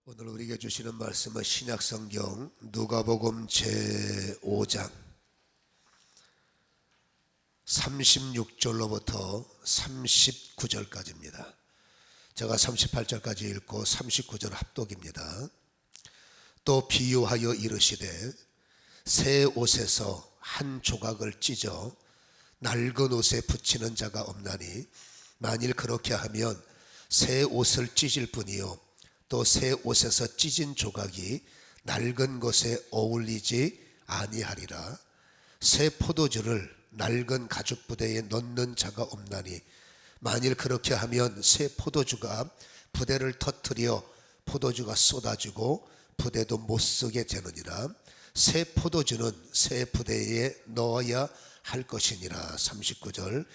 오늘 우리에게 주시는 말씀은 신약성경 누가복음 제5장 36절로부터 39절까지입니다. 제가 38절까지 읽고 39절 합독입니다. 또 비유하여 이르시되 새 옷에서 한 조각을 찢어 낡은 옷에 붙이는 자가 없나니 만일 그렇게 하면 새 옷을 찢을 뿐이요 또 새 옷에서 찢은 조각이 낡은 것에 어울리지 아니하리라. 새 포도주를 낡은 가죽 부대에 넣는 자가 없나니 만일 그렇게 하면 새 포도주가 부대를 터뜨려 포도주가 쏟아지고 부대도 못 쓰게 되느니라. 새 포도주는 새 부대에 넣어야 할 것이니라. 39절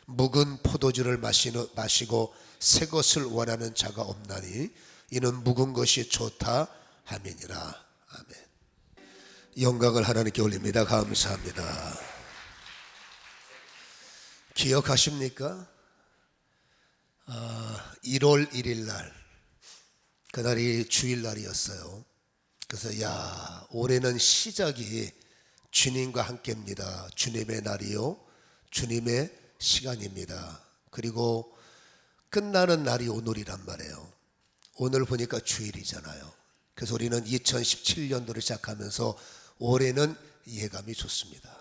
묵은 포도주를 마시고 새 것을 원하는 자가 없나니 이는 묵은 것이 좋다 함이니라. 아멘. 영광을 하나님께 올립니다. 감사합니다. 기억하십니까? 1월 1일 날 그날이 주일날이었어요. 그래서 올해는 시작이 주님과 함께입니다. 주님의 날이요 주님의 시간입니다. 그리고 끝나는 날이 오늘이란 말이에요. 오늘 보니까 주일이잖아요. 그래서 우리는 2017년도를 시작하면서 올해는 예감이 좋습니다.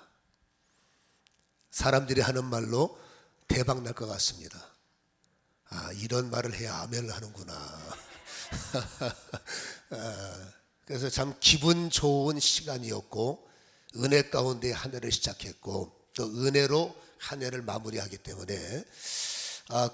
사람들이 하는 말로 대박 날 것 같습니다. 이런 말을 해야 아멘을 하는구나. 그래서 참 기분 좋은 시간이었고 은혜 가운데 한 해를 시작했고 또 은혜로 한 해를 마무리하기 때문에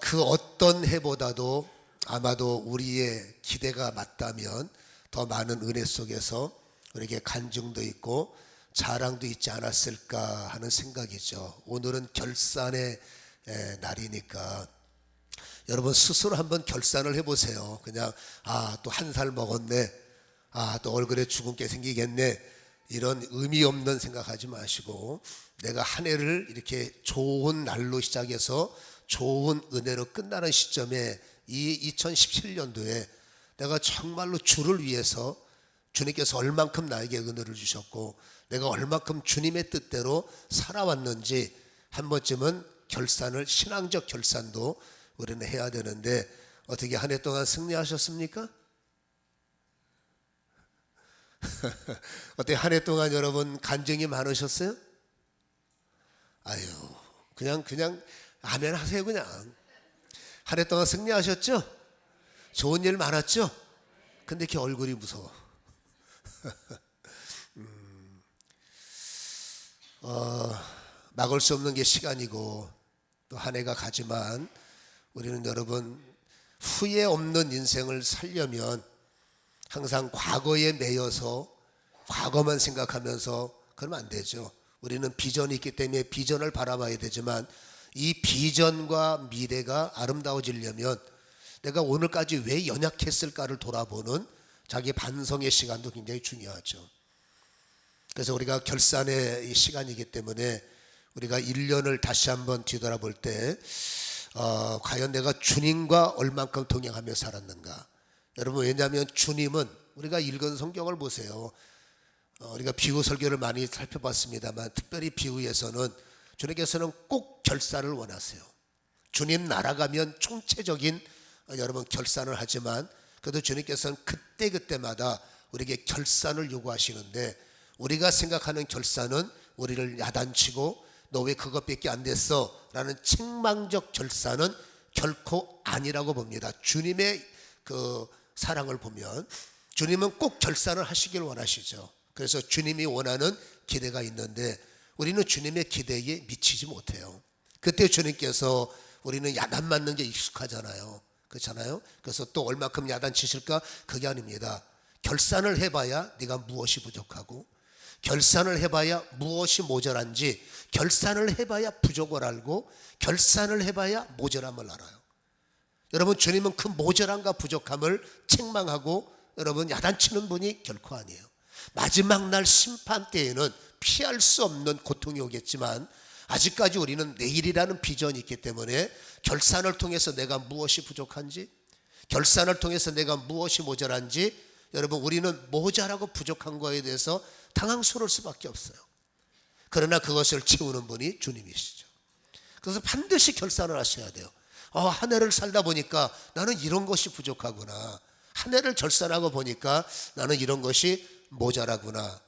그 어떤 해보다도 아마도 우리의 기대가 맞다면 더 많은 은혜 속에서 우리에게 간증도 있고 자랑도 있지 않았을까 하는 생각이죠. 오늘은 결산의 날이니까 여러분 스스로 한번 결산을 해보세요. 그냥 또 한 살 먹었네, 또 얼굴에 주근깨 생기겠네, 이런 의미 없는 생각하지 마시고 내가 한 해를 이렇게 좋은 날로 시작해서 좋은 은혜로 끝나는 시점에 이 2017년도에 내가 정말로 주를 위해서 주님께서 얼만큼 나에게 은혜를 주셨고 내가 얼만큼 주님의 뜻대로 살아왔는지 한 번쯤은 결산을, 신앙적 결산도 우리는 해야 되는데 어떻게 한 해 동안 승리하셨습니까? 어떻게 한 해 동안 여러분 간증이 많으셨어요? 그냥 아멘 하세요. 그냥 한 해 동안 승리하셨죠? 좋은 일 많았죠? 근데 이렇게 얼굴이 무서워. 막을 수 없는 게 시간이고 또 한 해가 가지만 우리는 여러분 후회 없는 인생을 살려면 항상 과거에 매여서 과거만 생각하면서 그러면 안 되죠. 우리는 비전이 있기 때문에 비전을 바라봐야 되지만 이 비전과 미래가 아름다워지려면 내가 오늘까지 왜 연약했을까를 돌아보는 자기 반성의 시간도 굉장히 중요하죠. 그래서 우리가 결산의 이 시간이기 때문에 우리가 1년을 다시 한번 뒤돌아볼 때 과연 내가 주님과 얼만큼 동행하며 살았는가. 여러분 왜냐하면 주님은 우리가 읽은 성경을 보세요. 우리가 비유 설교를 많이 살펴봤습니다만 특별히 비유에서는 주님께서는 꼭 결산을 원하세요. 주님 날아가면 총체적인 여러분 결산을 하지만 그래도 주님께서는 그때그때마다 우리에게 결산을 요구하시는데 우리가 생각하는 결산은 우리를 야단치고 너 왜 그것밖에 안 됐어? 라는 책망적 결산은 결코 아니라고 봅니다. 주님의 그 사랑을 보면 주님은 꼭 결산을 하시길 원하시죠. 그래서 주님이 원하는 기대가 있는데 우리는 주님의 기대에 미치지 못해요. 그때 주님께서 우리는 야단 맞는 게 익숙하잖아요. 그렇잖아요. 그래서 또 얼마큼 야단 치실까? 그게 아닙니다. 결산을 해봐야 네가 무엇이 부족하고 결산을 해봐야 무엇이 모자란지 결산을 해봐야 부족을 알고 결산을 해봐야 모자람을 알아요. 여러분 주님은 그 모자람과 부족함을 책망하고 여러분 야단치는 분이 결코 아니에요. 마지막 날 심판 때에는 피할 수 없는 고통이 오겠지만 아직까지 우리는 내일이라는 비전이 있기 때문에 결산을 통해서 내가 무엇이 부족한지 결산을 통해서 내가 무엇이 모자란지 여러분 우리는 모자라고 부족한 거에 대해서 당황스러울 수밖에 없어요. 그러나 그것을 채우는 분이 주님이시죠. 그래서 반드시 결단을 하셔야 돼요. 한 해를 살다 보니까 나는 이런 것이 부족하구나. 한 해를 결산하고 보니까 나는 이런 것이 모자라구나.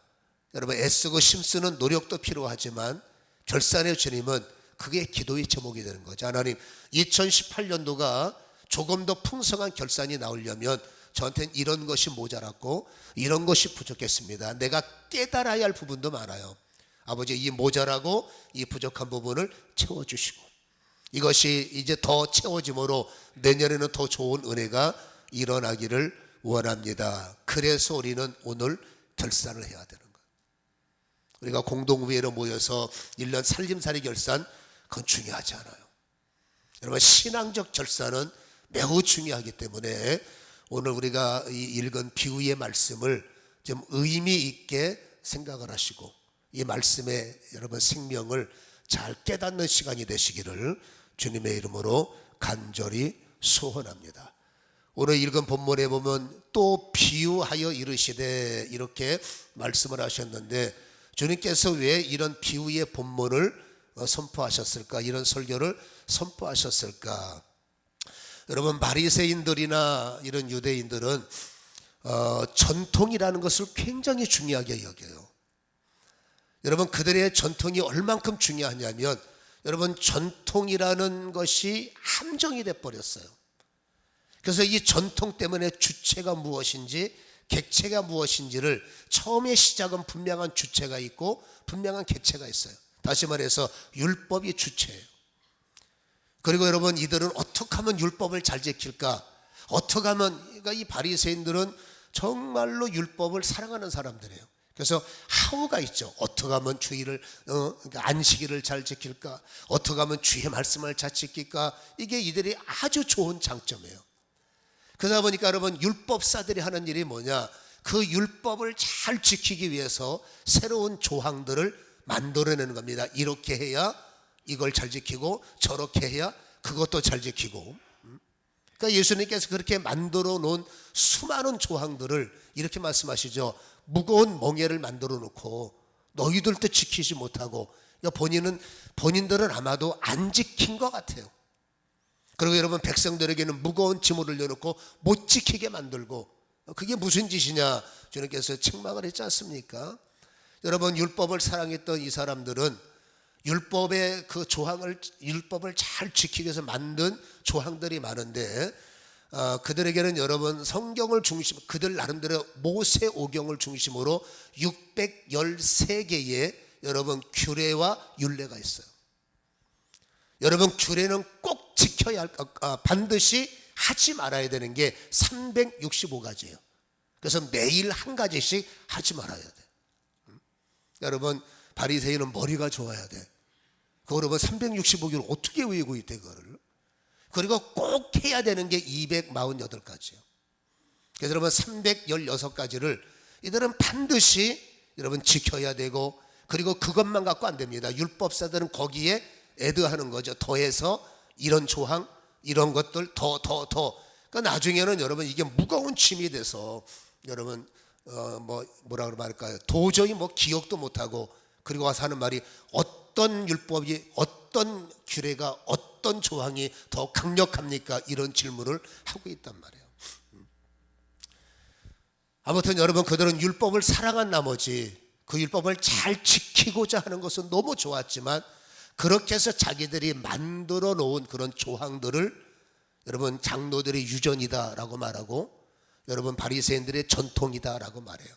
여러분 애쓰고 힘쓰는 노력도 필요하지만 결산의 주님은 그게 기도의 제목이 되는 거죠. 하나님 2018년도가 조금 더 풍성한 결산이 나오려면 저한테는 이런 것이 모자랐고 이런 것이 부족했습니다. 내가 깨달아야 할 부분도 많아요. 아버지 이 모자라고 이 부족한 부분을 채워주시고 이것이 이제 더 채워짐으로 내년에는 더 좋은 은혜가 일어나기를 원합니다. 그래서 우리는 오늘 결산을 해야 되는 거예요. 우리가 공동회의로 모여서 1년 살림살이 결산 그건 중요하지 않아요. 여러분 신앙적 결산은 매우 중요하기 때문에 오늘 우리가 읽은 비유의 말씀을 좀 의미 있게 생각을 하시고 이 말씀의 여러분 생명을 잘 깨닫는 시간이 되시기를 주님의 이름으로 간절히 소원합니다. 오늘 읽은 본문에 보면 또 비유하여 이르시되 이렇게 말씀을 하셨는데 주님께서 왜 이런 비유의 본문을 선포하셨을까? 이런 설교를 선포하셨을까? 여러분 바리새인들이나 이런 유대인들은 전통이라는 것을 굉장히 중요하게 여겨요. 여러분 그들의 전통이 얼만큼 중요하냐면 여러분 전통이라는 것이 함정이 돼버렸어요. 그래서 이 전통 때문에 주체가 무엇인지 객체가 무엇인지를 처음에 시작은 분명한 주체가 있고 분명한 객체가 있어요. 다시 말해서 율법이 주체예요. 그리고 여러분 이들은 어떻게 하면 율법을 잘 지킬까? 어떻게 하면 그러니까 이 바리새인들은 정말로 율법을 사랑하는 사람들이에요. 그래서 하우가 있죠. 어떻게 하면 주의를 그러니까 안식일을 잘 지킬까? 어떻게 하면 주의 말씀을 잘 지킬까? 이게 이들이 아주 좋은 장점이에요. 그러다 보니까 여러분 율법사들이 하는 일이 뭐냐? 그 율법을 잘 지키기 위해서 새로운 조항들을 만들어내는 겁니다. 이렇게 해야 이걸 잘 지키고 저렇게 해야 그것도 잘 지키고. 그러니까 예수님께서 그렇게 만들어 놓은 수많은 조항들을 이렇게 말씀하시죠. 무거운 멍에를 만들어 놓고 너희들도 지키지 못하고 그러니까 본인들은 아마도 안 지킨 것 같아요. 그리고 여러분 백성들에게는 무거운 짐을 올려놓고 못 지키게 만들고 그게 무슨 짓이냐 주님께서 책망을 했지 않습니까? 여러분 율법을 사랑했던 이 사람들은 율법의 그 율법을 잘 지키기 위해서 만든 조항들이 많은데 그들에게는 여러분 성경을 중심 그들 나름대로 모세오경을 중심으로 613개의 여러분 규례와 율례가 있어요. 여러분 규례는 꼭 지켜야 할 반드시 하지 말아야 되는 게 365가지예요. 그래서 매일 한 가지씩 하지 말아야 돼. 여러분 바리새인은 머리가 좋아야 돼. 그거 여러분 365개를 어떻게 외우고 있대 그거를. 그리고 꼭 해야 되는 게 248가지예요. 그래서 여러분 316가지를 이들은 반드시 여러분 지켜야 되고 그리고 그것만 갖고 안 됩니다. 율법사들은 거기에 애드하는 거죠. 더해서 이런 조항 이런 것들 더 그러니까 나중에는 여러분 이게 무거운 짐이 돼서 여러분 뭐라 말할까요? 도저히 기억도 못하고 그리고 와서 하는 말이 어떤 율법이 어떤 규례가 어떤 조항이 더 강력합니까? 이런 질문을 하고 있단 말이에요. 아무튼 여러분 그들은 율법을 사랑한 나머지 그 율법을 잘 지키고자 하는 것은 너무 좋았지만 그렇게 해서 자기들이 만들어 놓은 그런 조항들을 여러분 장로들의 유전이다라고 말하고 여러분 바리새인들의 전통이다라고 말해요.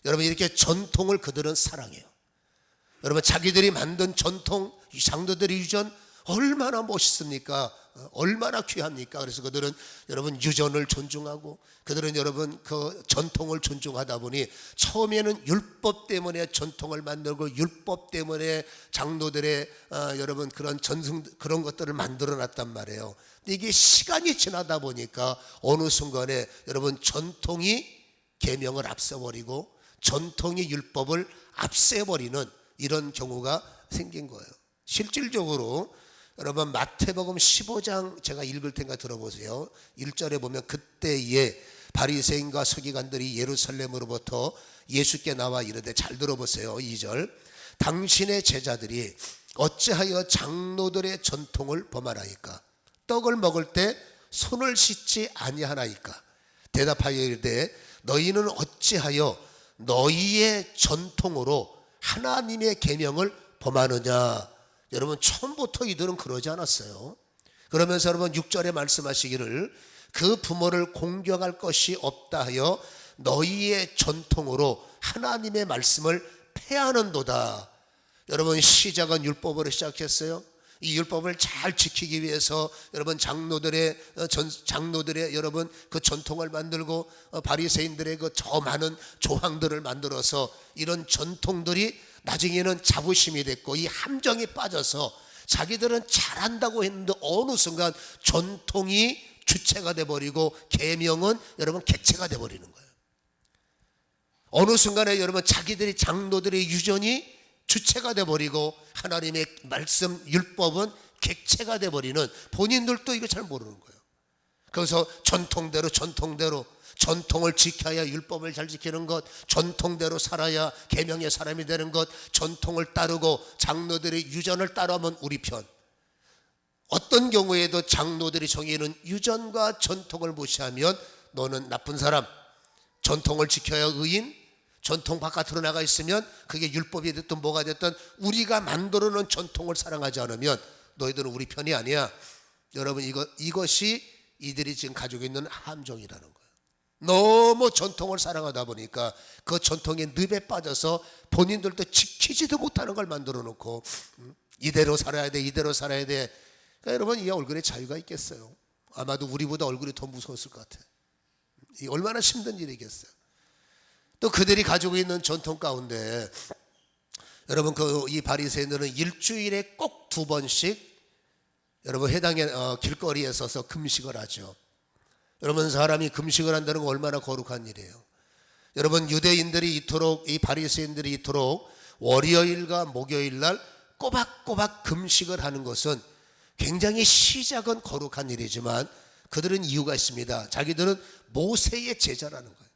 여러분 이렇게 전통을 그들은 사랑해요. 여러분 자기들이 만든 전통 장로들의 유전 얼마나 멋있습니까? 얼마나 귀합니까? 그래서 그들은 여러분 유전을 존중하고 그들은 여러분 그 전통을 존중하다 보니 처음에는 율법 때문에 전통을 만들고 율법 때문에 장로들의 여러분 그런 전승 그런 것들을 만들어 놨단 말이에요. 근데 이게 시간이 지나다 보니까 어느 순간에 여러분 전통이 계명을 앞서버리고 전통이 율법을 앞세버리는 이런 경우가 생긴 거예요. 실질적으로 여러분 마태복음 15장 제가 읽을 테니까 들어보세요. 1절에 보면 그때에 바리새인과 서기관들이 예루살렘으로부터 예수께 나와 이르되, 잘 들어보세요. 2절. 당신의 제자들이 어찌하여 장로들의 전통을 범하나이까? 떡을 먹을 때 손을 씻지 아니하나이까? 대답하여 이르되, 너희는 어찌하여 너희의 전통으로 하나님의 계명을 범하느냐? 여러분, 처음부터 이들은 그러지 않았어요. 그러면서 여러분 6절에 말씀하시기를, 그 부모를 공경할 것이 없다 하여 너희의 전통으로 하나님의 말씀을 폐하는도다. 여러분, 시작은 율법으로 시작했어요. 이 율법을 잘 지키기 위해서 여러분 장로들의 여러분 그 전통을 만들고 바리새인들의 그 저 많은 조항들을 만들어서 이런 전통들이 나중에는 자부심이 됐고 이 함정에 빠져서 자기들은 잘한다고 했는데 어느 순간 전통이 주체가 돼버리고 계명은 여러분 객체가 돼버리는 거예요. 어느 순간에 여러분 자기들이 장로들의 유전이 주체가 돼버리고 하나님의 말씀 율법은 객체가 돼버리는, 본인들도 이거 잘 모르는 거예요. 그래서 전통대로 전통을 지켜야 율법을 잘 지키는 것, 전통대로 살아야 계명의 사람이 되는 것, 전통을 따르고 장로들의 유전을 따르면 우리 편. 어떤 경우에도 장로들이 정의는 유전과 전통을 무시하면 너는 나쁜 사람, 전통을 지켜야 의인, 전통 바깥으로 나가 있으면 그게 율법이 됐든 뭐가 됐든 우리가 만들어 놓은 전통을 사랑하지 않으면 너희들은 우리 편이 아니야. 여러분, 이것이 이들이 지금 가지고 있는 함정이라는 거예요. 너무 전통을 사랑하다 보니까 그 전통의 늪에 빠져서 본인들도 지키지도 못하는 걸 만들어 놓고 이대로 살아야 돼. 그러니까 여러분, 이 얼굴에 자유가 있겠어요? 아마도 우리보다 얼굴이 더 무서웠을 것 같아요. 이 얼마나 힘든 일이겠어요. 또 그들이 가지고 있는 전통 가운데 여러분 이 바리새인들은 일주일에 꼭 2번씩 여러분 해당의 길거리에 서서 금식을 하죠. 여러분, 사람이 금식을 한다는 건 얼마나 거룩한 일이에요. 여러분, 유대인들이 이토록, 이 바리새인들이 이토록 월요일과 목요일 날 꼬박꼬박 금식을 하는 것은 굉장히 시작은 거룩한 일이지만 그들은 이유가 있습니다. 자기들은 모세의 제자라는 거예요.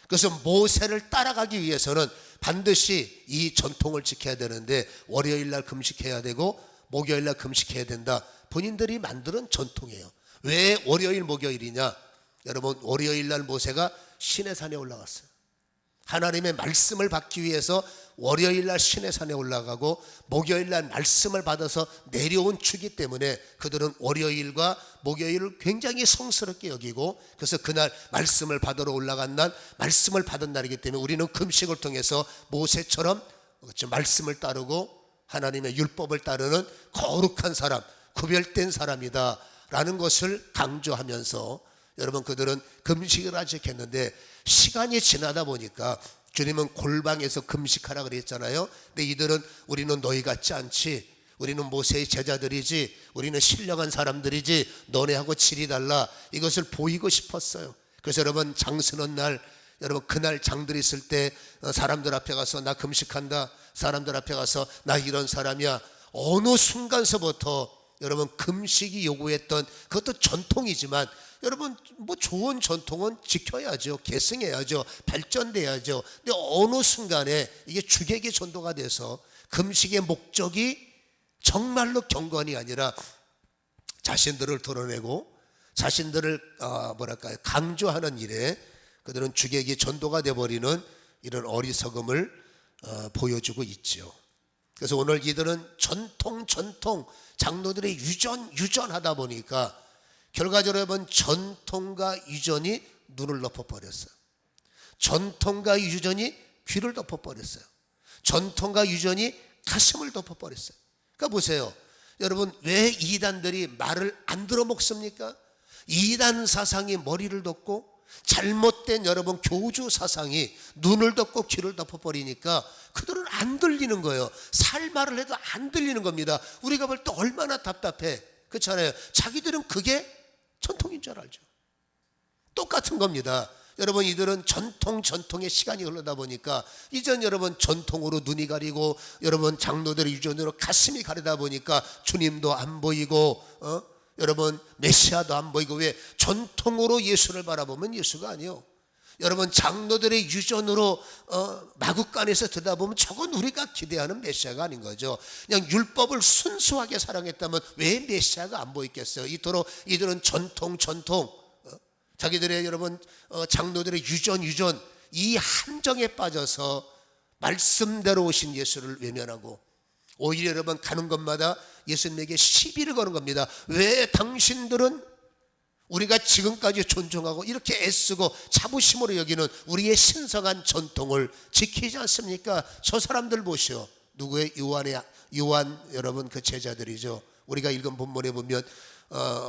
그래서 모세를 따라가기 위해서는 반드시 이 전통을 지켜야 되는데 월요일 날 금식해야 되고 목요일 날 금식해야 된다. 본인들이 만드는 전통이에요. 왜 월요일 목요일이냐? 여러분, 월요일 날 모세가 시내산에 올라갔어요. 하나님의 말씀을 받기 위해서 월요일 날 시내산에 올라가고 목요일 날 말씀을 받아서 내려온 주기 때문에 그들은 월요일과 목요일을 굉장히 성스럽게 여기고, 그래서 그날 말씀을 받으러 올라간 날, 말씀을 받은 날이기 때문에 우리는 금식을 통해서 모세처럼 말씀을 따르고 하나님의 율법을 따르는 거룩한 사람, 구별된 사람이다 라는 것을 강조하면서 여러분 그들은 금식을 하지 않겠는데, 시간이 지나다 보니까 주님은 골방에서 금식하라 그랬잖아요. 근데 이들은 우리는 너희 같지 않지, 우리는 모세의 제자들이지, 우리는 신령한 사람들이지, 너네하고 질이 달라, 이것을 보이고 싶었어요. 그래서 여러분 장서는 날, 여러분 그날 장들이 있을 때 사람들 앞에 가서 나 금식한다, 사람들 앞에 가서 나 이런 사람이야, 어느 순간서부터 여러분 금식이 요구했던, 그것도 전통이지만 여러분 뭐 좋은 전통은 지켜야죠, 계승해야죠, 발전돼야죠. 근데 어느 순간에 이게 주객의 전도가 돼서 금식의 목적이 정말로 경건이 아니라 자신들을 드러내고 자신들을 강조하는 일에 그들은 주객이 전도가 돼버리는 이런 어리석음을 보여주고 있죠. 그래서 오늘 이들은 전통 장로들의 유전하다 보니까 결과적으로 여러분 전통과 유전이 눈을 덮어버렸어요. 전통과 유전이 귀를 덮어버렸어요. 전통과 유전이 가슴을 덮어버렸어요. 그러니까 보세요, 여러분 왜 이단들이 말을 안 들어먹습니까? 이단 사상이 머리를 덮고 잘못된 여러분 교주 사상이 눈을 덮고 귀를 덮어버리니까 그들은 안 들리는 거예요. 살 말을 해도 안 들리는 겁니다. 우리가 볼 때 얼마나 답답해, 그렇잖아요. 자기들은 그게 전통인 줄 알죠. 똑같은 겁니다. 여러분 이들은 전통의 시간이 흐르다 보니까 이전 여러분 전통으로 눈이 가리고 여러분 장로들의 유전으로 가슴이 가리다 보니까 주님도 안 보이고 여러분 메시아도 안 보이고, 왜? 전통으로 예수를 바라보면 예수가 아니에요. 여러분 장로들의 유전으로 마구간에서 들여다보면 저건 우리가 기대하는 메시아가 아닌 거죠. 그냥 율법을 순수하게 사랑했다면 왜 메시아가 안 보이겠어요? 이토록 이들은 전통 자기들의 여러분 장로들의 유전 이 함정에 빠져서 말씀대로 오신 예수를 외면하고, 오히려 여러분 가는 곳마다 예수님에게 시비를 거는 겁니다. 왜 당신들은 우리가 지금까지 존중하고 이렇게 애쓰고 자부심으로 여기는 우리의 신성한 전통을 지키지 않습니까? 저 사람들 보시오. 누구의? 요한 여러분 그 제자들이죠. 우리가 읽은 본문에 보면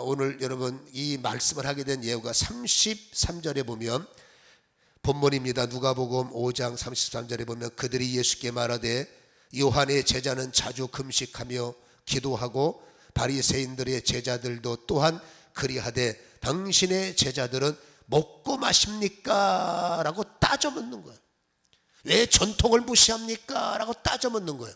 오늘 여러분 이 말씀을 하게 된 예후가 33절에 보면, 본문입니다. 누가복음 5장 33절에 보면, 그들이 예수께 말하되 요한의 제자는 자주 금식하며 기도하고 바리새인들의 제자들도 또한 그리하되 당신의 제자들은 먹고 마십니까? 라고 따져 묻는 거예요. 왜 전통을 무시합니까? 라고 따져 묻는 거예요.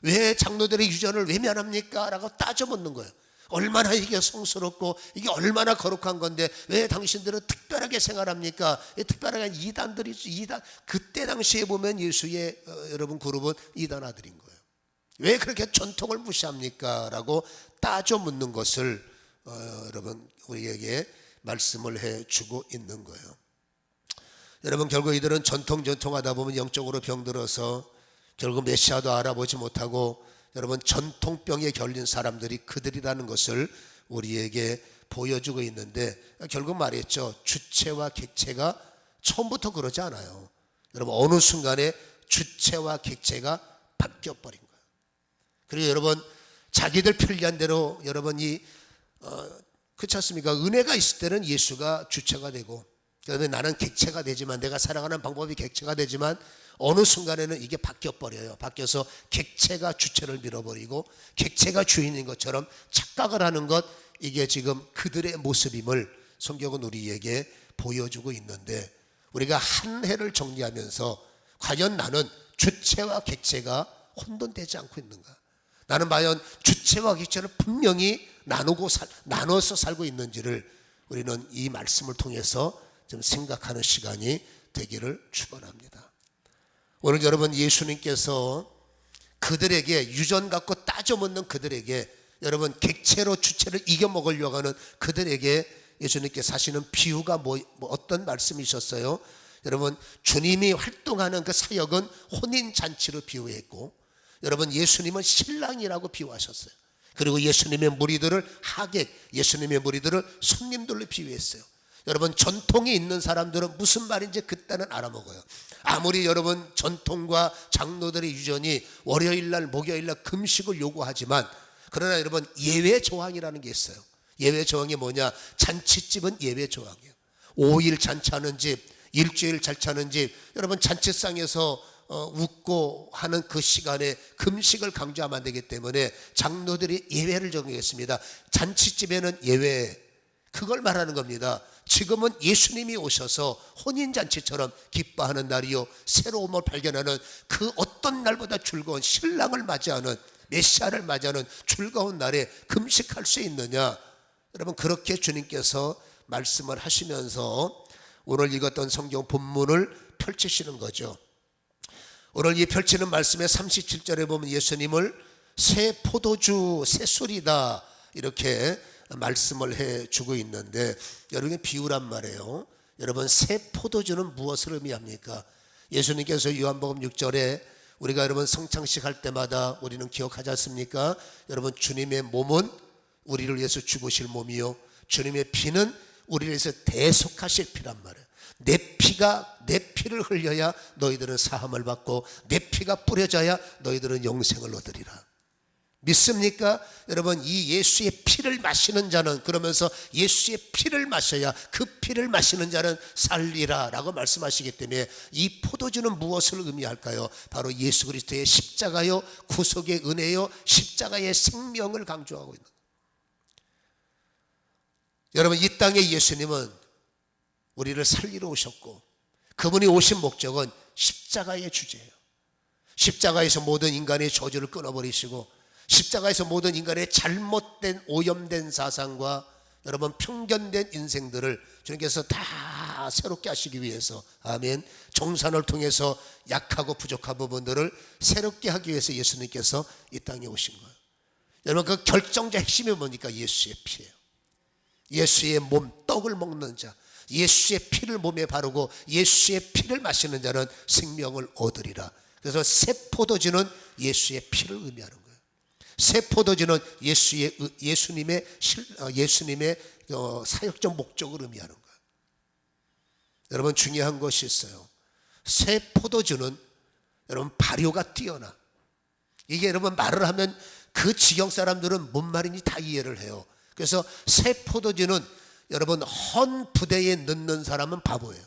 왜 장로들의 유전을 외면합니까? 라고 따져 묻는 거예요. 얼마나 이게 성스럽고 이게 얼마나 거룩한 건데 왜 당신들은 특별하게 생활합니까? 특별하게 이단들이죠. 이단. 그때 당시에 보면 예수의 여러분 그룹은 이단 아들인 거예요. 왜 그렇게 전통을 무시합니까? 라고 따져 묻는 것을 여러분 우리에게 말씀을 해주고 있는 거예요. 여러분 결국 이들은 전통하다 보면 영적으로 병들어서 결국 메시아도 알아보지 못하고 여러분 전통병에 걸린 사람들이 그들이라는 것을 우리에게 보여주고 있는데, 결국 말했죠. 주체와 객체가 처음부터 그러지 않아요. 여러분 어느 순간에 주체와 객체가 바뀌어버린 거예요. 그리고 여러분 자기들 편리한 대로 여러분이 그렇지 않습니까? 은혜가 있을 때는 예수가 주체가 되고, 그다음에 나는 객체가 되지만, 내가 살아가는 방법이 객체가 되지만 어느 순간에는 이게 바뀌어버려요. 바뀌어서 객체가 주체를 밀어버리고 객체가 주인인 것처럼 착각을 하는 것, 이게 지금 그들의 모습임을 성경은 우리에게 보여주고 있는데, 우리가 한 해를 정리하면서 과연 나는 주체와 객체가 혼돈되지 않고 있는가? 나는 과연 주체와 객체를 분명히 나눠서 살고 있는지를 우리는 이 말씀을 통해서 좀 생각하는 시간이 되기를 축원합니다. 오늘 여러분 예수님께서 그들에게 유전 갖고 따져 묻는 그들에게, 여러분 객체로 주체를 이겨먹으려고 하는 그들에게 예수님께서 하시는 비유가 어떤 말씀이셨어요? 여러분 주님이 활동하는 그 사역은 혼인잔치로 비유했고, 여러분 예수님은 신랑이라고 비유하셨어요. 그리고 예수님의 무리들을 하객, 예수님의 무리들을 손님들로 비유했어요. 여러분 전통이 있는 사람들은 무슨 말인지 그때는 알아먹어요. 아무리 여러분 전통과 장로들의 유전이 월요일날 목요일날 금식을 요구하지만, 그러나 여러분 예외 조항이라는 게 있어요. 예외 조항이 뭐냐? 잔치집은 예외 조항이에요. 5일 잔치하는 집, 일주일 잔치하는 집, 여러분 잔치상에서 웃고 하는 그 시간에 금식을 강조하면 안 되기 때문에 장로들이 예외를 정했습니다. 잔치집에는 예외, 그걸 말하는 겁니다. 지금은 예수님이 오셔서 혼인잔치처럼 기뻐하는 날이요, 새로움을 발견하는 그 어떤 날보다 즐거운 신랑을 맞이하는, 메시아를 맞이하는 즐거운 날에 금식할 수 있느냐? 여러분 그렇게 주님께서 말씀을 하시면서 오늘 읽었던 성경 본문을 펼치시는 거죠. 오늘 이 펼치는 말씀의 37절에 보면 예수님을 새 포도주 새 술이다 이렇게 말씀을 해주고 있는데, 여러분 비유란 말이에요. 여러분 새 포도주는 무엇을 의미합니까? 예수님께서 요한복음 6절에 우리가 여러분 성찬식 할 때마다 우리는 기억하지 않습니까? 여러분 주님의 몸은 우리를 위해서 죽으실 몸이요, 주님의 피는 우리를 위해서 대속하실 피란 말이에요. 내 피를 흘려야 너희들은 사함을 받고 내 피가 뿌려져야 너희들은 영생을 얻으리라. 믿습니까? 여러분 이 예수의 피를 마시는 자는, 그러면서 예수의 피를 마셔야 그 피를 마시는 자는 살리라 라고 말씀하시기 때문에 이 포도주는 무엇을 의미할까요? 바로 예수 그리스도의 십자가요, 구속의 은혜요, 십자가의 생명을 강조하고 있는 거예요. 여러분 이 땅에 예수님은 우리를 살리러 오셨고, 그분이 오신 목적은 십자가의 주제예요. 십자가에서 모든 인간의 저주를 끊어버리시고 십자가에서 모든 인간의 잘못된 오염된 사상과 여러분 편견된 인생들을 주님께서 다 새롭게 하시기 위해서, 아멘, 정산을 통해서 약하고 부족한 부분들을 새롭게 하기 위해서 예수님께서 이 땅에 오신 거예요. 여러분 그 결정적 핵심이 뭡니까? 예수의 피예요. 예수의 몸 떡을 먹는 자, 예수의 피를 몸에 바르고 예수의 피를 마시는 자는 생명을 얻으리라. 그래서 새 포도주는 예수의 피를 의미하는 거예요. 새 포도주는 예수님의 사역적 목적을 의미하는 거예요. 여러분 중요한 것이 있어요. 새 포도주는 여러분 발효가 뛰어나. 이게 여러분 말을 하면 그 지경 사람들은 뭔 말인지 다 이해를 해요. 그래서 새 포도주는 여러분 헌 부대에 넣는 사람은 바보예요.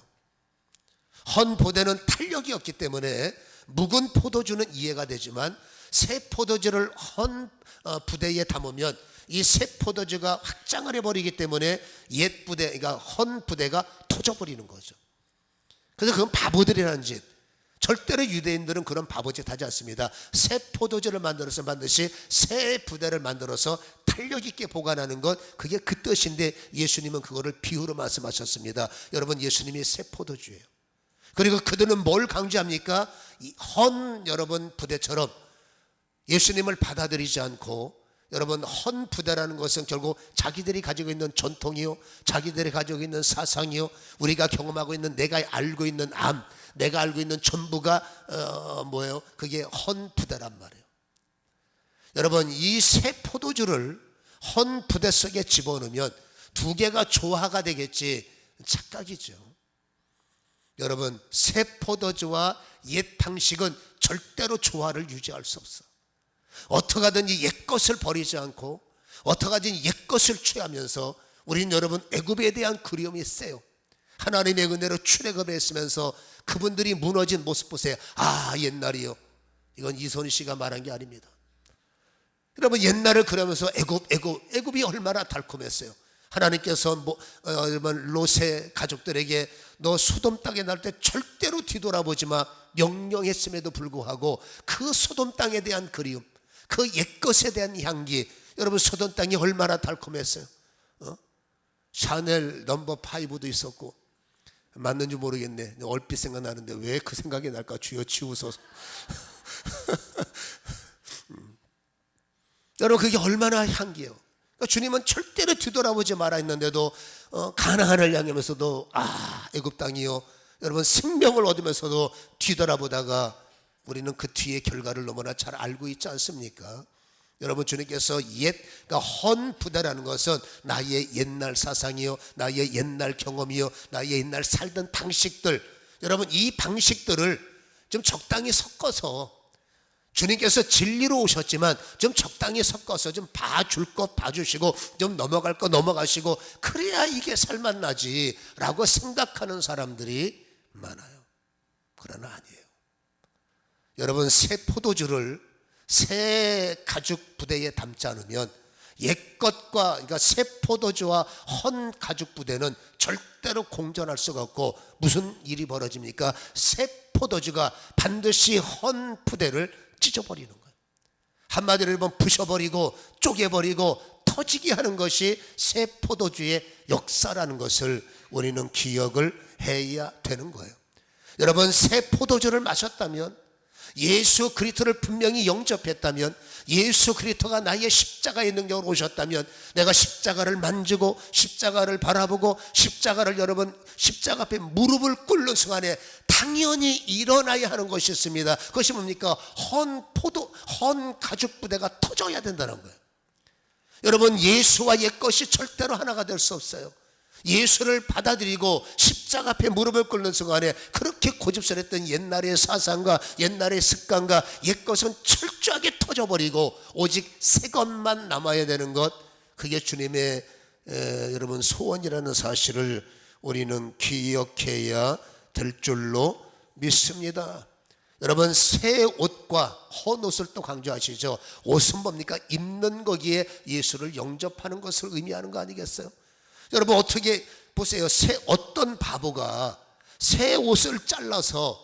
헌 부대는 탄력이 없기 때문에 묵은 포도주는 이해가 되지만 새 포도주를 헌 부대에 담으면 이 새 포도주가 확장을 해버리기 때문에 옛 부대, 그러니까 헌 부대가 터져버리는 거죠. 그래서 그건 바보들이라는 짓. 절대로 유대인들은 그런 바보짓 하지 않습니다. 새 포도주를 만들어서 반드시 새 부대를 만들어서 탄력 있게 보관하는 것, 그게 그 뜻인데 예수님은 그거를 비유로 말씀하셨습니다. 여러분 예수님이 새 포도주예요. 그리고 그들은 뭘 강조합니까? 이 헌 여러분 부대처럼 예수님을 받아들이지 않고, 여러분 헌 부대라는 것은 결국 자기들이 가지고 있는 전통이요, 자기들이 가지고 있는 사상이요, 우리가 경험하고 있는 내가 알고 있는 암, 내가 알고 있는 전부가 뭐예요? 그게 헌 부대란 말이에요. 여러분 이 새 포도주를 헌 부대 속에 집어넣으면 두 개가 조화가 되겠지, 착각이죠. 여러분 새 포도주와 옛 방식은 절대로 조화를 유지할 수 없어. 어떻게 하든지 옛 것을 버리지 않고 어떻게 하든지 옛 것을 취하면서 우리는 여러분 애굽에 대한 그리움이 세요. 하나님의 은혜로 출애굽에 있으면서 그분들이 무너진 모습 보세요. 아 옛날이요. 이건 이선희 씨가 말한 게 아닙니다. 여러분 옛날을 그러면서 애굽이 얼마나 달콤했어요. 하나님께서 롯의 가족들에게 너 소돔 땅에 날 때 절대로 뒤돌아보지 마 명령했음에도 불구하고 그 소돔 땅에 대한 그리움, 그 옛것에 대한 향기, 여러분 소돔 땅이 얼마나 달콤했어요. 샤넬 넘버 5도 있었고, 맞는지 모르겠네. 얼핏 생각나는데 왜 그 생각이 날까? 주여 치우소서. 여러분 그게 얼마나 향기예요. 그러니까 주님은 절대로 뒤돌아보지 말아 했는데도 가나안을 향하면서도 애굽 땅이요, 여러분 생명을 얻으면서도 뒤돌아보다가 우리는 그 뒤의 결과를 너무나 잘 알고 있지 않습니까? 여러분 주님께서 그러니까 헌 부대라는 것은 나의 옛날 사상이요, 나의 옛날 경험이요, 나의 옛날 살던 방식들, 여러분 이 방식들을 좀 적당히 섞어서, 주님께서 진리로 오셨지만 좀 적당히 섞어서 좀 봐줄 것 봐주시고 좀 넘어갈 것 넘어가시고, 그래야 이게 살맛나지 라고 생각하는 사람들이 많아요. 그러나 아니에요. 여러분 새 포도주를 새 가죽 부대에 담지 않으면 옛것과, 그러니까 새 포도주와 헌 가죽 부대는 절대로 공존할 수가 없고, 무슨 일이 벌어집니까? 새 포도주가 반드시 헌 부대를 찢어버리는 거예요. 한마디로 여러분 부셔버리고 쪼개버리고 터지게 하는 것이 새 포도주의 역사라는 것을 우리는 기억을 해야 되는 거예요. 여러분 새 포도주를 마셨다면, 예수 그리스도를 분명히 영접했다면, 예수 그리스도가 나의 십자가의 능력으로 오셨다면, 내가 십자가를 만지고 십자가를 바라보고 십자가를 여러분 십자가 앞에 무릎을 꿇는 순간에 당연히 일어나야 하는 것이 있습니다. 그것이 뭡니까? 헌 가죽 부대가 터져야 된다는 거예요. 여러분 예수와 옛것이 절대로 하나가 될 수 없어요. 예수를 받아들이고 십자가 앞에 무릎을 꿇는 순간에 그렇게 고집스랬던 옛날의 사상과 옛날의 습관과 옛것은 철저하게 터져버리고 오직 새 것만 남아야 되는 것, 그게 주님의 여러분 소원이라는 사실을 우리는 기억해야 될 줄로 믿습니다. 여러분 새 옷과 헌 옷을 또 강조하시죠. 옷은 뭡니까? 입는 거기에 예수를 영접하는 것을 의미하는 거 아니겠어요? 여러분 어떻게 보세요. 어떤 바보가 새 옷을 잘라서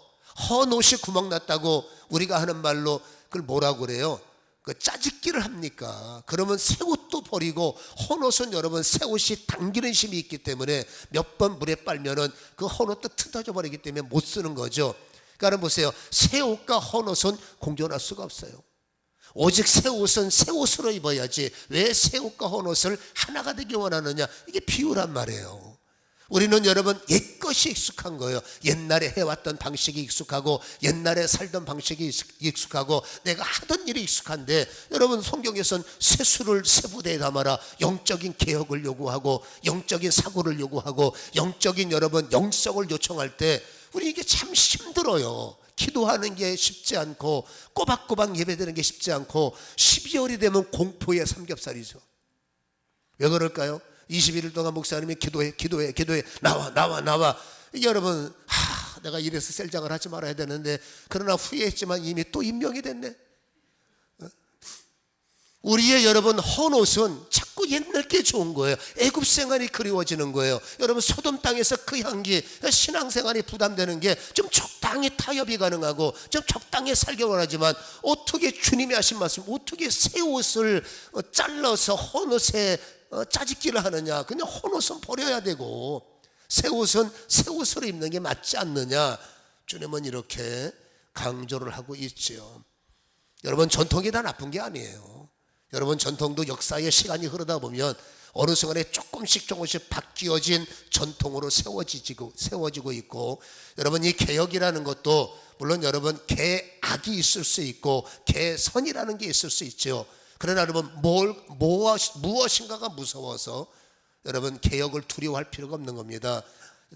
헌 옷이 구멍 났다고 우리가 하는 말로 그걸 뭐라고 그래요? 그 짜집기를 합니까? 그러면 새 옷도 버리고 헌옷은 여러분 새 옷이 당기는 힘이 있기 때문에 몇 번 물에 빨면은 그 헌옷도 뜯어져 버리기 때문에 못 쓰는 거죠. 그러니까 보세요. 새 옷과 헌옷은 공존할 수가 없어요. 오직 새 옷은 새 옷으로 입어야지 왜 새 옷과 헌옷을 하나가 되기 원하느냐? 이게 비유란 말이에요. 우리는 여러분 옛것이 익숙한 거예요. 옛날에 해왔던 방식이 익숙하고 옛날에 살던 방식이 익숙하고 내가 하던 일이 익숙한데, 여러분 성경에서는 세수를 새 부대에 담아라 영적인 개혁을 요구하고 영적인 사고를 요구하고 영적인 여러분 영성을 요청할 때 우리 이게 참 힘들어요. 기도하는 게 쉽지 않고 꼬박꼬박 예배드리는 게 쉽지 않고 12월이 되면 공포의 삼겹살이죠. 왜 그럴까요? 21일 동안 목사님이 기도해 나와 이게 여러분 내가 이래서 셀장을 하지 말아야 되는데 그러나 후회했지만 이미 또 임명이 됐네. 우리의 여러분 헌옷은 자꾸 옛날 게 좋은 거예요. 애굽 생활이 그리워지는 거예요. 여러분 소돔 땅에서 그 향기, 신앙생활이 부담되는 게 좀 적당히 타협이 가능하고 좀 적당히 살기 원하지만 어떻게 주님이 하신 말씀, 어떻게 새 옷을 잘라서 헌옷에 짜집기를 하느냐? 그냥 헌옷은 버려야 되고 새 옷은 새 옷으로 입는 게 맞지 않느냐? 주님은 이렇게 강조를 하고 있지요. 여러분 전통이 다 나쁜 게 아니에요. 여러분 전통도 역사의 시간이 흐르다 보면 어느 순간에 조금씩 바뀌어진 전통으로 세워지고 있고, 여러분 이 개혁이라는 것도 물론 여러분 개악이 있을 수 있고 개선이라는 게 있을 수 있죠. 그러나 여러분 무엇인가가 무서워서 여러분 개혁을 두려워할 필요가 없는 겁니다.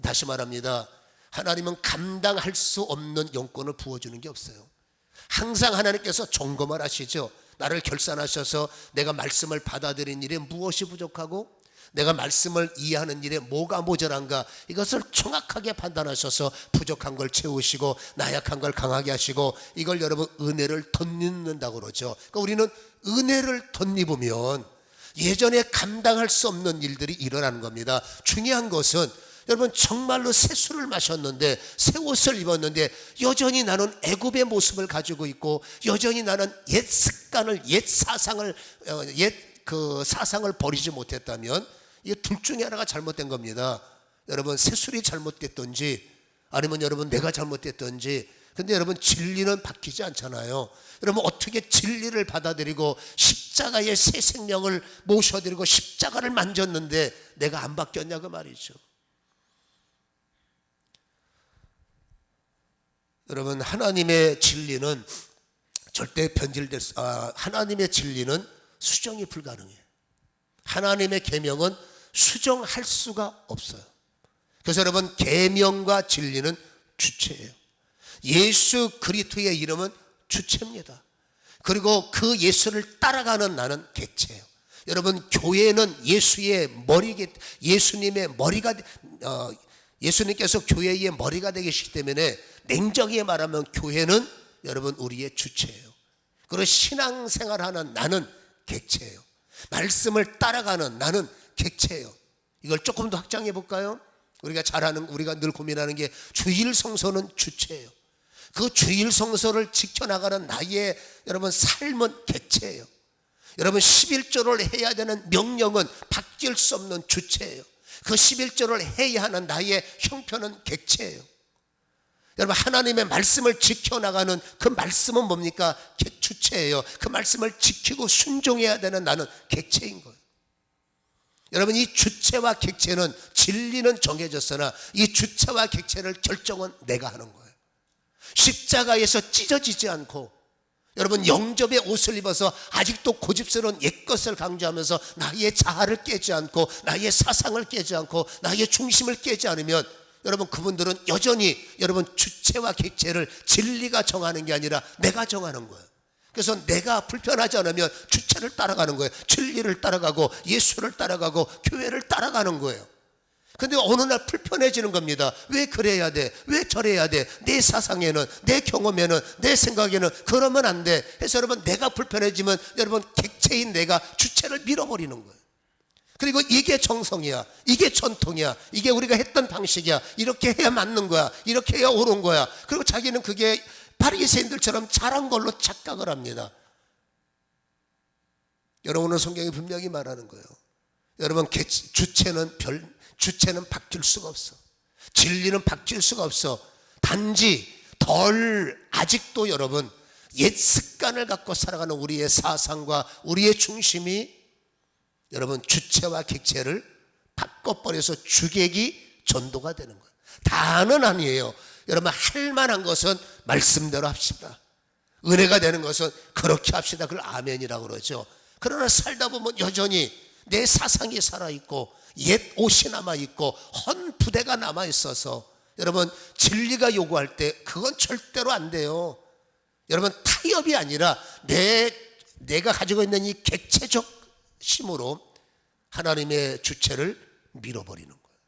다시 말합니다. 하나님은 감당할 수 없는 영권을 부어주는 게 없어요. 항상 하나님께서 점검을 하시죠. 나를 결산하셔서 내가 말씀을 받아들인 일에 무엇이 부족하고 내가 말씀을 이해하는 일에 뭐가 모자란가, 이것을 정확하게 판단하셔서 부족한 걸 채우시고 나약한 걸 강하게 하시고, 이걸 여러분 은혜를 덧입는다고 그러죠. 그러니까 우리는 은혜를 덧입으면 예전에 감당할 수 없는 일들이 일어나는 겁니다. 중요한 것은 여러분 정말로 새 술을 마셨는데 새 옷을 입었는데 여전히 나는 애굽의 모습을 가지고 있고 여전히 나는 옛 습관을 옛 사상을 사상을 버리지 못했다면 이게 둘 중에 하나가 잘못된 겁니다. 여러분 새 술이 잘못됐든지 아니면 여러분 내가 잘못됐든지. 근데 여러분 진리는 바뀌지 않잖아요. 여러분 어떻게 진리를 받아들이고 십자가의 새 생명을 모셔드리고 십자가를 만졌는데 내가 안 바뀌었냐 그 말이죠. 여러분 하나님의 진리는 절대 하나님의 진리는 수정이 불가능해요. 하나님의 계명은 수정할 수가 없어요. 그래서 여러분 계명과 진리는 주체예요. 예수 그리스도의 이름은 주체입니다. 그리고 그 예수를 따라가는 나는 객체예요. 여러분 교회는 예수님의 머리가 예수님께서 교회의 머리가 되시기 때문에 냉정히 말하면 교회는 여러분 우리의 주체예요. 그리고 신앙생활하는 나는 객체예요. 말씀을 따라가는 나는 객체예요. 이걸 조금 더 확장해 볼까요? 우리가 늘 고민하는 게 주일 성소는 주체예요. 그 주일 성소를 지켜나가는 나의 여러분 삶은 객체예요. 여러분 11조를 해야 되는 명령은 바뀔 수 없는 주체예요. 그 11조를 해야 하는 나의 형편은 객체예요. 여러분 하나님의 말씀을 지켜나가는 그 말씀은 뭡니까? 주체예요. 그 말씀을 지키고 순종해야 되는 나는 객체인 거예요. 여러분 이 주체와 객체는 진리는 정해졌으나 이 주체와 객체를 결정은 내가 하는 거예요. 십자가에서 찢어지지 않고 여러분 영접의 옷을 입어서 아직도 고집스러운 옛것을 강조하면서 나의 자아를 깨지 않고 나의 사상을 깨지 않고 나의 중심을 깨지 않으면 여러분 그분들은 여전히 여러분 주체와 객체를 진리가 정하는 게 아니라 내가 정하는 거예요. 그래서 내가 불편하지 않으면 주체를 따라가는 거예요. 진리를 따라가고 예수를 따라가고 교회를 따라가는 거예요. 근데 어느 날 불편해지는 겁니다. 왜 그래야 돼? 왜 저래야 돼? 내 사상에는, 내 경험에는, 내 생각에는 그러면 안 돼. 그래서 여러분 내가 불편해지면 여러분 객체인 내가 주체를 밀어버리는 거예요. 그리고 이게 정성이야, 이게 전통이야, 이게 우리가 했던 방식이야, 이렇게 해야 맞는 거야, 이렇게 해야 옳은 거야. 그리고 자기는 그게 바리새인들처럼 잘한 걸로 착각을 합니다. 여러분, 오늘 성경이 분명히 말하는 거예요. 여러분, 주체는 바뀔 수가 없어. 진리는 바뀔 수가 없어. 단지 아직도 여러분, 옛 습관을 갖고 살아가는 우리의 사상과 우리의 중심이 여러분 주체와 객체를 바꿔버려서 주객이 전도가 되는 거예요. 다는 아니에요. 여러분, 할 만한 것은 말씀대로 합시다. 은혜가 되는 것은 그렇게 합시다. 그걸 아멘이라고 그러죠. 그러나 살다 보면 여전히 내 사상이 살아있고 옛 옷이 남아있고 헌 부대가 남아있어서 여러분, 진리가 요구할 때 그건 절대로 안 돼요. 여러분, 타협이 아니라 내가 가지고 있는 이 객체적 힘으로 하나님의 주체를 밀어버리는 거예요.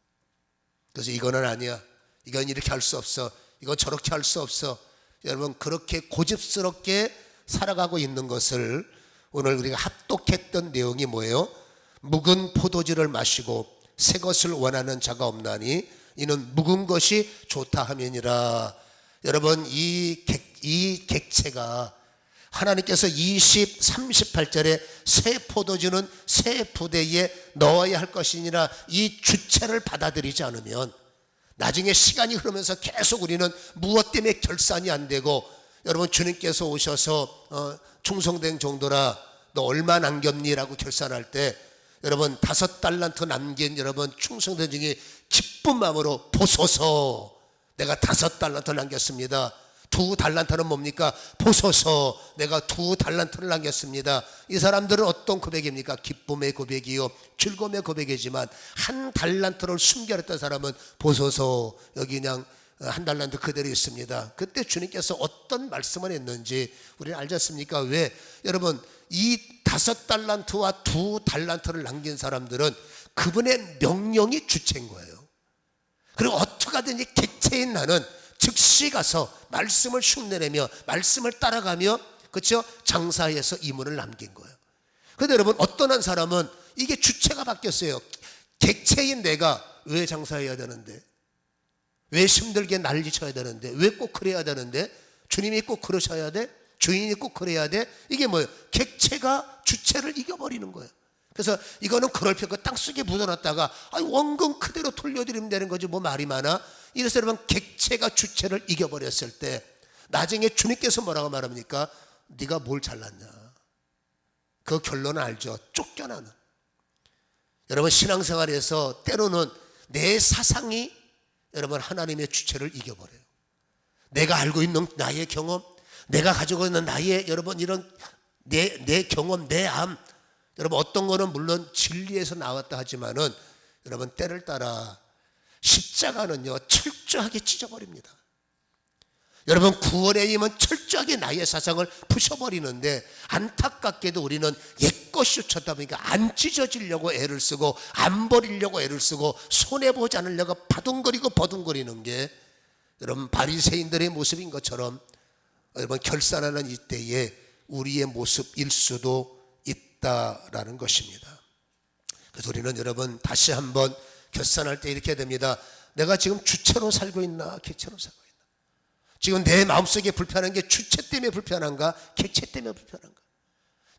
그래서 이거는 아니야, 이건 이렇게 할 수 없어, 이건 저렇게 할 수 없어. 여러분, 그렇게 고집스럽게 살아가고 있는 것을 오늘 우리가 합독했던 내용이 뭐예요? 묵은 포도주를 마시고 새 것을 원하는 자가 없나니 이는 묵은 것이 좋다 하면이라. 여러분, 이 객체가 하나님께서 38절에 새 포도주는 새 부대에 넣어야 할 것이니라, 이 주체를 받아들이지 않으면 나중에 시간이 흐르면서 계속 우리는 무엇 때문에 결산이 안 되고, 여러분, 주님께서 오셔서 충성된 종도라 너 얼마 남겼니? 라고 결산할 때 여러분, 5달란트 남긴 여러분 충성된 중에 기쁜 마음으로 보소서, 내가 5달란트 남겼습니다. 2달란트는 뭡니까? 보소서, 내가 2달란트를 남겼습니다. 이 사람들은 어떤 고백입니까? 기쁨의 고백이요 즐거움의 고백이지만 1달란트를 숨겨놨던 사람은 보소서, 여기 그냥 1달란트 그대로 있습니다. 그때 주님께서 어떤 말씀을 했는지 우리는 알지 않습니까? 왜? 여러분, 이 5달란트와 2달란트를 남긴 사람들은 그분의 명령이 주체인 거예요. 그리고 어떻게 하든지 객체인 나는 즉시 가서 말씀을 흉내내며 말씀을 따라가며, 그렇죠? 장사해서 이문을 남긴 거예요. 그런데 여러분, 어떤 한 사람은 이게 주체가 바뀌었어요. 객체인 내가 왜 장사해야 되는데, 왜 힘들게 난리쳐야 되는데, 왜 꼭 그래야 되는데, 주님이 꼭 그러셔야 돼, 주인이 꼭 그래야 돼. 이게 뭐예요? 객체가 주체를 이겨버리는 거예요. 그래서 이거는 그럴 필요 없고 땅속에 묻어놨다가 원금 그대로 돌려드리면 되는 거지 뭐 말이 많아. 이래서 여러분, 객체가 주체를 이겨버렸을 때 나중에 주님께서 뭐라고 말합니까? 네가 뭘 잘났냐. 그 결론은 알죠. 쫓겨나는. 여러분, 신앙생활에서 때로는 내 사상이 여러분 하나님의 주체를 이겨버려요. 내가 알고 있는 나의 경험, 내가 가지고 있는 나의 여러분 이런 내 경험, 내 암, 여러분 어떤 거는 물론 진리에서 나왔다 하지만은 여러분 때를 따라 십자가는요 철저하게 찢어버립니다. 여러분, 구원의 힘은 철저하게 나의 사상을 부셔버리는데, 안타깝게도 우리는 옛것이 좋다 보니까 안 찢어지려고 애를 쓰고 안 버리려고 애를 쓰고 손해보지 않으려고 바둥거리고 버둥거리는 게 여러분 바리새인들의 모습인 것처럼 여러분 결산하는 이때에 우리의 모습일 수도 있다라는 것입니다. 그래서 우리는 여러분 다시 한번 결산할 때 이렇게 됩니다. 내가 지금 주체로 살고 있나 객체로 살고 있나? 지금 내 마음속에 불편한 게 주체 때문에 불편한가 객체 때문에 불편한가?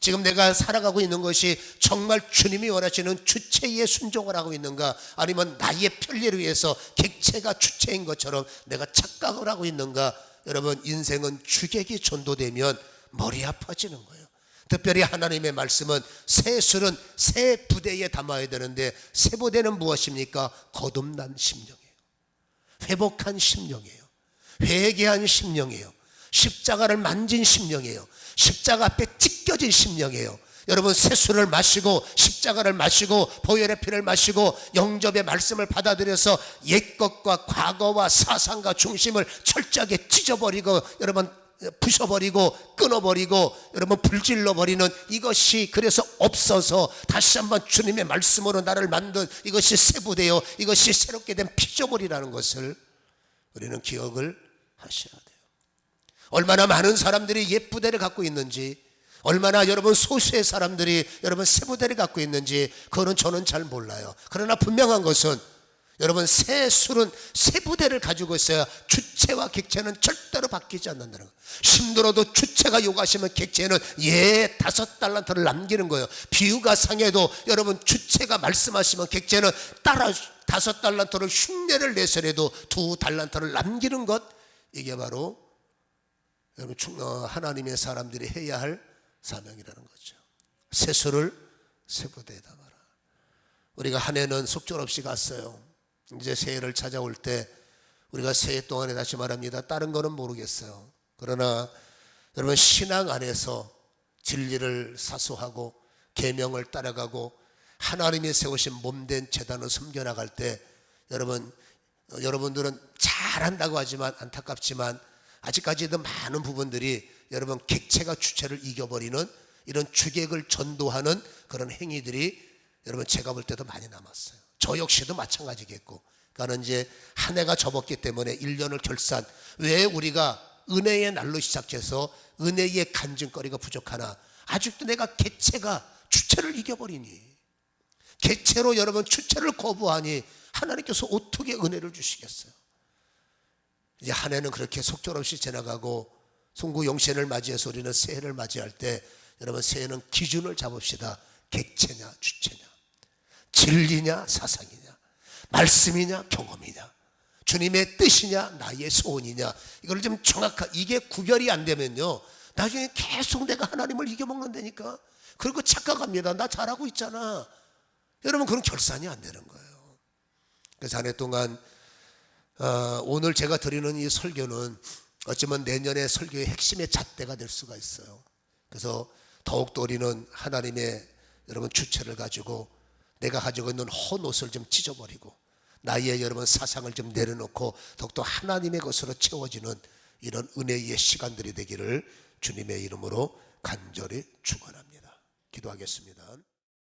지금 내가 살아가고 있는 것이 정말 주님이 원하시는 주체에 순종을 하고 있는가, 아니면 나의 편리를 위해서 객체가 주체인 것처럼 내가 착각을 하고 있는가? 여러분, 인생은 주객이 전도되면 머리 아파지는 거예요. 특별히 하나님의 말씀은 새 술은 새 부대에 담아야 되는데, 새 부대는 무엇입니까? 거듭난 심령이에요. 회복한 심령이에요. 회개한 심령이에요. 십자가를 만진 심령이에요. 십자가 앞에 찢겨진 심령이에요. 여러분, 새 술을 마시고 십자가를 마시고 보혈의 피를 마시고 영접의 말씀을 받아들여서 옛것과 과거와 사상과 중심을 철저하게 찢어버리고 여러분 부셔버리고 끊어버리고 여러분 불질러버리는 이것이, 그래서 없어서 다시 한번 주님의 말씀으로 나를 만든 이것이 새 부대요, 이것이 새롭게 된 피조물이라는 것을 우리는 기억을 하셔야 돼요. 얼마나 많은 사람들이 옛 부대를 갖고 있는지, 얼마나 여러분 소수의 사람들이 여러분 새 부대를 갖고 있는지 그거는 저는 잘 몰라요. 그러나 분명한 것은 여러분, 새 술은 새 부대를 가지고 있어야 주체와 객체는 절대로 바뀌지 않는다는 거예요. 힘들어도 주체가 요구하시면 객체는 5달란트를 남기는 거예요. 비유가 상해도 여러분, 주체가 말씀하시면 객체는 따라 5달란트를 흉내를 내서라도 2달란트를 남기는 것, 이게 바로 여러분 하나님의 사람들이 해야 할 사명이라는 거죠. 새 술을 새 부대에 담아라. 우리가 한 해는 속절없이 갔어요. 이제 새해를 찾아올 때 우리가 새해 동안에 다시 말합니다, 다른 거는 모르겠어요. 그러나 여러분, 신앙 안에서 진리를 사수하고 계명을 따라가고 하나님이 세우신 몸된 제단을 섬겨나갈 때 여러분들은 잘한다고 하지만 안타깝지만 아직까지도 많은 부분들이 여러분 객체가 주체를 이겨버리는 이런 주객을 전도하는 그런 행위들이 여러분 제가 볼 때도 많이 남았어요. 저 역시도 마찬가지겠고, 그러니까 이제 한 해가 접었기 때문에 1년을 결산, 왜 우리가 은혜의 날로 시작해서 은혜의 간증거리가 부족하나? 아직도 내가 객체가 주체를 이겨버리니, 객체로 여러분 주체를 거부하니 하나님께서 어떻게 은혜를 주시겠어요? 이제 한 해는 그렇게 속절없이 지나가고 송구 용신을 맞이해서 우리는 새해를 맞이할 때 여러분, 새해는 기준을 잡읍시다. 객체냐 주체냐, 진리냐 사상이냐, 말씀이냐 경험이냐, 주님의 뜻이냐 나의 소원이냐, 이걸 좀 정확하게, 이게 구별이 안 되면요 나중에 계속 내가 하나님을 이겨먹는다니까. 그리고 착각합니다. 나 잘하고 있잖아. 여러분, 그런 결산이 안 되는 거예요. 그래서 한 해 동안 오늘 제가 드리는 이 설교는 어쩌면 내년의 설교의 핵심의 잣대가 될 수가 있어요. 그래서 더욱더 우리는 하나님의 여러분 주체를 가지고 내가 가지고 있는 헌옷을 좀 찢어버리고 나의 여러분 사상을 좀 내려놓고 더욱더 하나님의 것으로 채워지는 이런 은혜의 시간들이 되기를 주님의 이름으로 간절히 축원합니다. 기도하겠습니다.